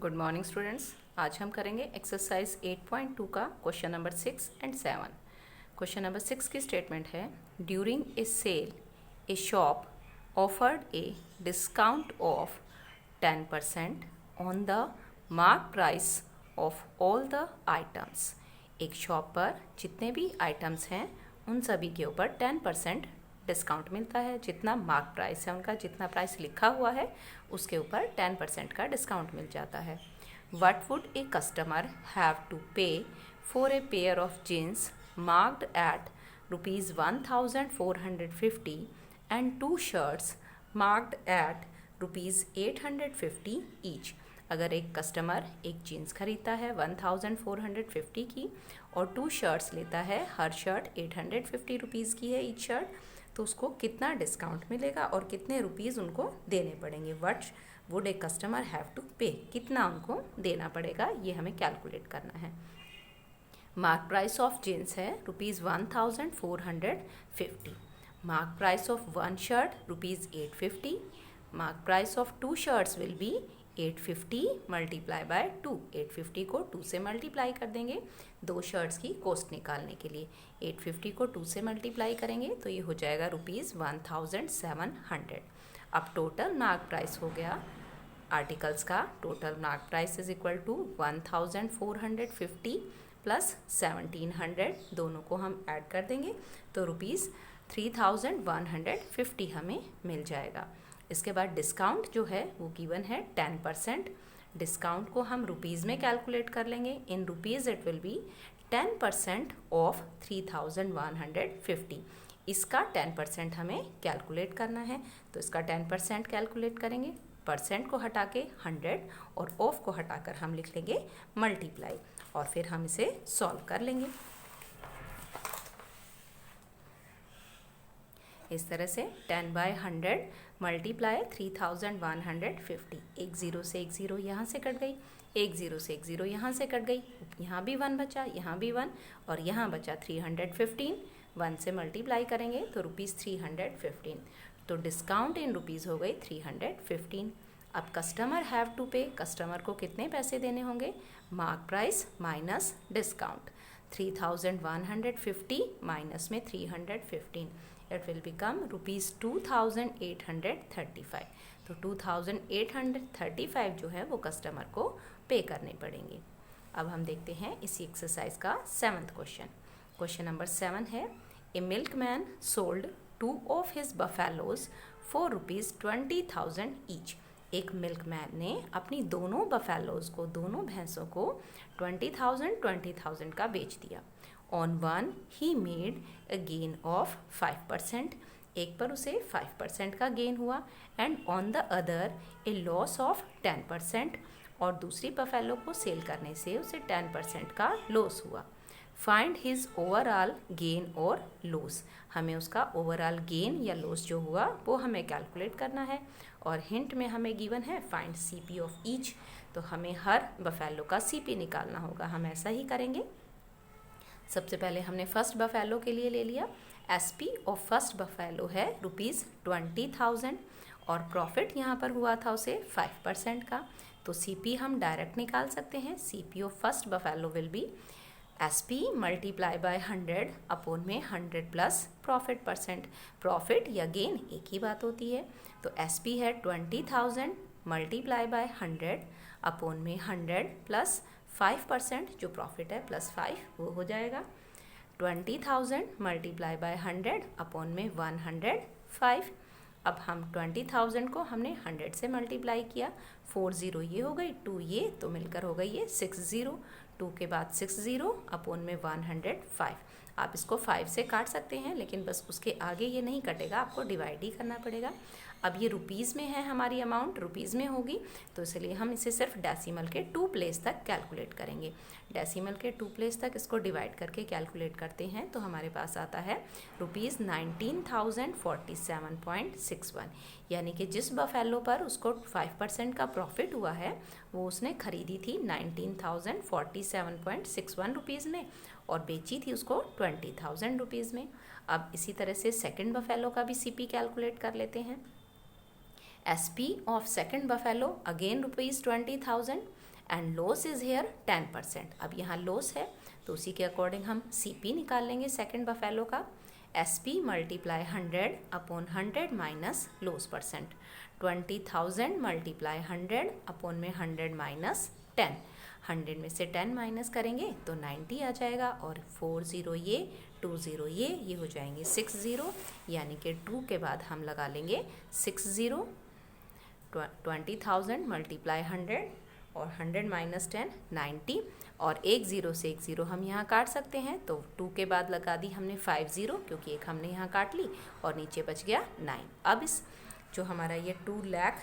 Good morning students. आज हम करेंगे एक्सरसाइज 8.2 का question number 6 and 7। Question number 6 की स्टेटमेंट है, during a sale a shop offered a discount of 10% on the mark price of all the items. एक shop पर जितने भी आइटम्स हैं उन सभी के ऊपर 10% डिस्काउंट मिलता है। जितना मार्क प्राइस है, उनका जितना प्राइस लिखा हुआ है उसके ऊपर 10% का डिस्काउंट मिल जाता है। What would a customer have to pay for a pair of jeans marked at ₹1450 and 2 shirts marked at ₹850 each. अगर एक कस्टमर एक जीन्स खरीदता है 1450 की और 2 शर्ट्स लेता है, हर शर्ट 850 रुपीज़ की है ईच शर्ट, तो उसको कितना डिस्काउंट मिलेगा और कितने रुपीज़ उनको देने पड़ेंगे। What would a customer have to pay, कितना उनको देना पड़ेगा, ये हमें कैलकुलेट करना है। मार्क प्राइस ऑफ जीन्स है ₹1450। Mark price of 1 shirt ₹850। Mark price of 2 shirts will be 850 multiply by 2। 850 को 2 से मल्टीप्लाई कर देंगे 2 शर्ट्स की कॉस्ट निकालने के लिए। 850 को 2 से मल्टीप्लाई करेंगे तो ये हो जाएगा ₹1700। अब टोटल मार्क प्राइस हो गया आर्टिकल्स का। Total mark price is equal to 1450 plus 1700, दोनों को हम ऐड कर देंगे तो ₹3150 हमें मिल जाएगा। इसके बाद डिस्काउंट जो है वो गिवन है 10%। डिस्काउंट को हम रुपीज़ में कैलकुलेट कर लेंगे। In rupees it will be 10% of 3150। इसका 10% हमें कैलकुलेट करना है, तो इसका 10% कैलकुलेट करेंगे। परसेंट को हटा के 100 और ऑफ को हटाकर हम लिख लेंगे मल्टीप्लाई, और फिर हम इसे सॉल्व कर लेंगे। इस तरह से 10/100 मल्टीप्लाई 3150। एक ज़ीरो से एक ज़ीरो यहाँ से कट गई, एक ज़ीरो से एक ज़ीरो यहाँ से कट गई, यहाँ भी 1 बचा, यहाँ भी 1, और यहाँ बचा 315। 1 से मल्टीप्लाई करेंगे तो ₹315। तो डिस्काउंट इन रुपीज़ हो गई 315। अब कस्टमर हैव टू पे, कस्टमर को कितने पैसे देने होंगे? Mark price minus discount. 3150 minus में 315, इट विल बिकम ₹2835। तो 2835 जो है वो कस्टमर को पे करने पड़ेंगे। अब हम देखते हैं इसी एक्सरसाइज का 7th क्वेश्चन। क्वेश्चन नंबर 7 है, a milkman sold 2 of his buffaloes for ₹20,000 each. एक मिल्कमैन ने अपनी दोनों बफेलोज को, दोनों भैंसों को 20,000 का बेच दिया। On one he made a gain of 5%, एक पर उसे 5% का गेन हुआ, and on the other A loss of 10%, और दूसरी बफेलो को सेल करने से उसे 10% का लॉस हुआ। फाइंड हिज ओवरऑल गेन और लॉस, हमें उसका ओवरऑल गेन या लॉस जो हुआ वो हमें कैलकुलेट करना है। और हिंट में हमें गिवन है फाइंड सीपी ऑफ ईच, तो हमें हर बफेलो का सीपी निकालना होगा। हम ऐसा ही करेंगे। सबसे पहले हमने फर्स्ट बफेलो के लिए ले लिया। एसपी ऑफ फर्स्ट बफेलो है ₹20,000 और प्रॉफिट यहाँ पर हुआ था उसे 5% का, तो सीपी हम डायरेक्ट निकाल सकते हैं। CP of first buffalo will be SP multiply by 100 upon में 100 प्लस प्रॉफिट परसेंट। प्रॉफिट या गेन एक ही बात होती है, तो एसपी है 20,000 मल्टीप्लाई बाय 100 अपॉन में 100 प्लस 5% जो प्रॉफिट है प्लस 5, वो हो जाएगा 20,000 मल्टीप्लाई बाय 100 अपॉन में 105। अब हम 20,000 को हमने 100 से मल्टीप्लाई किया, 40 ये हो गई, 2 ये, तो मिलकर हो गई ये 60। 2 के बाद 60 अपॉन में 105। आप इसको 5 से काट सकते हैं, लेकिन बस उसके आगे ये नहीं कटेगा, आपको डिवाइड ही करना पड़ेगा। अब ये रुपीज़ में है, हमारी अमाउंट रुपीज़ में होगी, तो इसलिए हम इसे सिर्फ डेसिमल के 2 प्लेस तक कैलकुलेट करेंगे। डेसिमल के 2 प्लेस तक इसको डिवाइड करके कैलकुलेट करते हैं तो हमारे पास आता है ₹19,047.61। यानी कि जिस बफेलो पर उसको 5% का प्रॉफिट हुआ है वो उसने खरीदी थी 19,047.61 रुपीज़ में और बेची थी उसको 20,000 रुपीज़ में। अब इसी तरह से सेकंड बफेलो का भी सीपी कैलकुलेट कर लेते हैं। SP of second buffalo again ₹20,000 and loss is here 10%। अब यहाँ लॉस है तो उसी के अकॉर्डिंग हम CP निकाल लेंगे सेकेंड बफेलो का। SP multiply 100 upon 100 minus loss percent. 20,000 multiply 100 upon में 100 माइनस 10। 100 में से 10 माइनस करेंगे तो 90 आ जाएगा, और 40 ये 20 ये हो जाएंगे 60, यानी कि 2 के बाद हम लगा लेंगे 60। 20,000 मल्टीप्लाई 100 और 100 माइनस 10 90, और एक ज़ीरो से एक ज़ीरो हम यहाँ काट सकते हैं, तो 2 के बाद लगा दी हमने 50, क्योंकि एक हमने यहाँ काट ली और नीचे बच गया 9। अब इस जो हमारा ये 2 लाख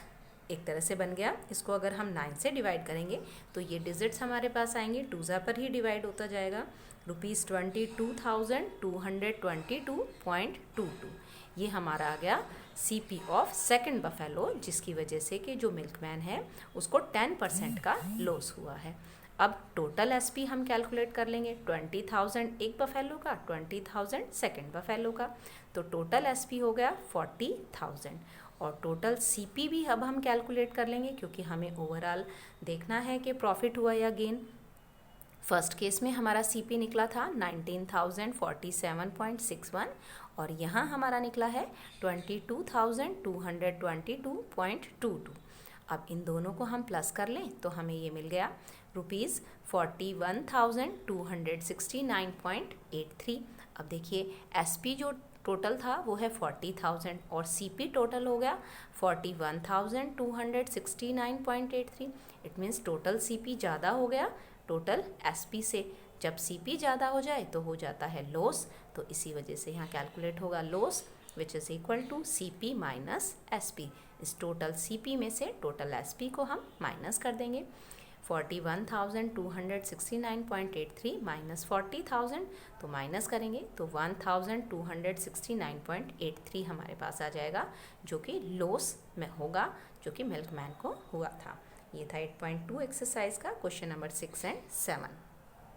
एक तरह से बन गया, इसको अगर हम 9 से डिवाइड करेंगे तो ये डिजिट्स हमारे पास आएंगे, 2 पर ही डिवाइड होता जाएगा। ₹22,222.22 ये हमारा आ गया CP ऑफ सेकंड बफेलो, जिसकी वजह से कि जो मिल्कमैन है उसको 10% का लॉस हुआ है। अब टोटल SP हम कैलकुलेट कर लेंगे, 20,000 एक बफेलो का, 20,000 सेकंड बफेलो का, तो टोटल SP हो गया 40,000। और टोटल CP भी अब हम कैलकुलेट कर लेंगे, क्योंकि हमें ओवरऑल देखना है कि प्रॉफिट हुआ या गेन। फर्स्ट केस में हमारा CP निकला था 19,047.61, और यहाँ हमारा निकला है 22,222.22। अब इन दोनों को हम प्लस कर लें तो हमें ये मिल गया ₹41,269.83। अब देखिए SP जो टोटल था वो है 40,000 और CP टोटल हो गया 41,269.83। इट मीन्स टोटल CP ज़्यादा हो गया टोटल SP से। जब CP ज़्यादा हो जाए तो हो जाता है लॉस, तो इसी वजह से यहाँ कैलकुलेट होगा loss which is equal to CP minus SP। इस टोटल CP में से टोटल SP को हम माइनस कर देंगे। 41,269.83 माइनस 40,000, तो माइनस करेंगे तो 1,269.83 हमारे पास आ जाएगा, जो कि लॉस में होगा, जो कि मिल्कमैन को हुआ था। ये था 8.2 एक्सरसाइज का क्वेश्चन नंबर 6 और 7।